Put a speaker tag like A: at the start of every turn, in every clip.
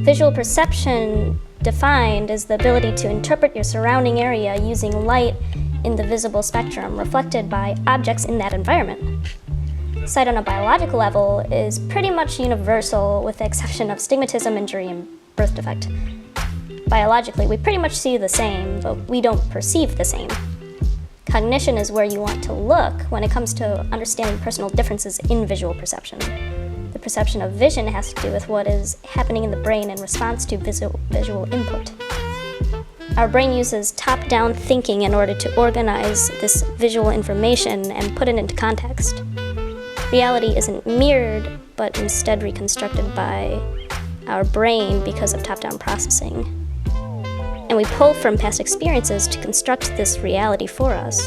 A: Visual perception, defined, is the ability to interpret your surrounding area using light in the visible spectrum reflected by objects in that environment. Sight on a biological level is pretty much universal with the exception of stigmatism, injury, and birth defect. Biologically, we pretty much see the same, but we don't perceive the same. Cognition is where you want to look when it comes to understanding personal differences in visual perception. The perception of vision has to do with what is happening in the brain in response to visual input. Our brain uses top-down thinking in order to organize this visual information and put it into context. Reality isn't mirrored, but instead reconstructed by our brain because of top-down processing. And we pull from past experiences to construct this reality for us.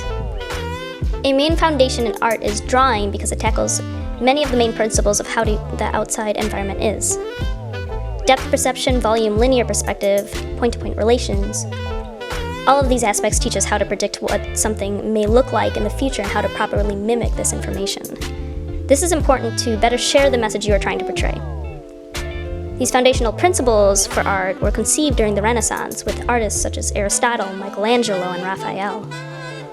A: A main foundation in art is drawing because it tackles many of the main principles of how the outside environment is. Depth perception, volume, linear perspective, point-to-point relations. All of these aspects teach us how to predict what something may look like in the future and how to properly mimic this information. This is important to better share the message you are trying to portray. These foundational principles for art were conceived during the Renaissance with artists such as Aristotle, Michelangelo, and Raphael.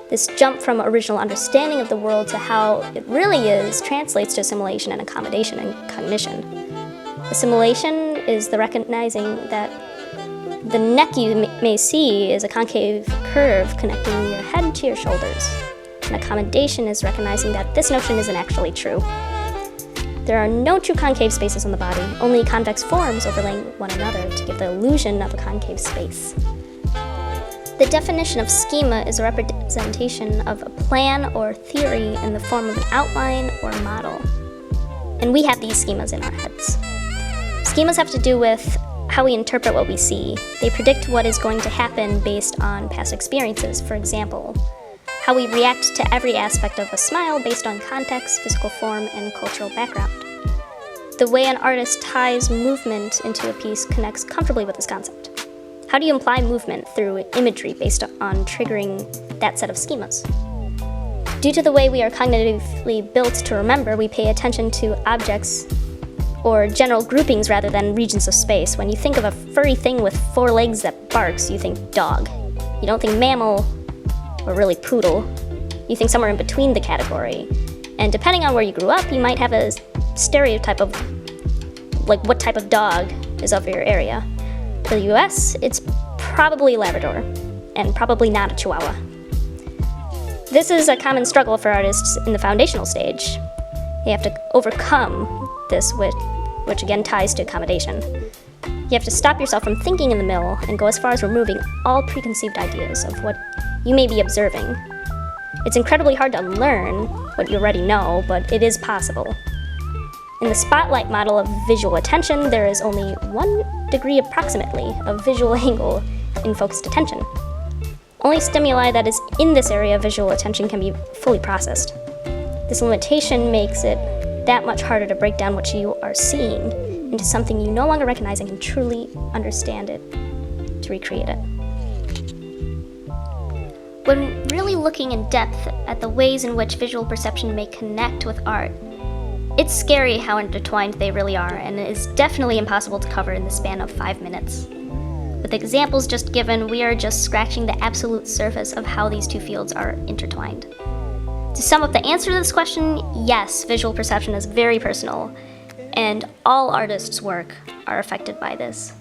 A: This jump from original understanding of the world to how it really is translates to assimilation and accommodation and cognition. Assimilation is the recognizing that the neck you may see is a concave curve connecting your head to your shoulders. And accommodation is recognizing that this notion isn't actually true. There are no true concave spaces on the body, only convex forms overlaying one another to give the illusion of a concave space. The definition of schema is a representation of a plan or theory in the form of an outline or model. And we have these schemas in our heads. Schemas have to do with how we interpret what we see. They predict what is going to happen based on past experiences. For example, how we react to every aspect of a smile based on context, physical form, and cultural background. The way an artist ties movement into a piece connects comfortably with this concept. How do you imply movement through imagery based on triggering that set of schemas? Due to the way we are cognitively built to remember, we pay attention to objects or general groupings rather than regions of space. When you think of a furry thing with 4 legs that barks, you think dog. You don't think mammal or really poodle. You think somewhere in between the category. And depending on where you grew up, you might have a stereotype of like what type of dog is of your area. For the US, it's probably Labrador, and probably not a Chihuahua. This is a common struggle for artists in the foundational stage. You have to overcome this, which again ties to accommodation. You have to stop yourself from thinking in the middle and go as far as removing all preconceived ideas of what you may be observing. It's incredibly hard to learn what you already know, but it is possible. In the spotlight model of visual attention, there is only 1 degree approximately of visual angle in focused attention. Only stimuli that is in this area of visual attention can be fully processed. This limitation makes it that much harder to break down what you are seeing into something you no longer recognize and can truly understand it to recreate it. When really looking in depth at the ways in which visual perception may connect with art, it's scary how intertwined they really are, and it is definitely impossible to cover in the span of 5 minutes. With examples just given, we are just scratching the absolute surface of how these two fields are intertwined. To sum up the answer to this question, yes, visual perception is very personal, and all artists' work are affected by this.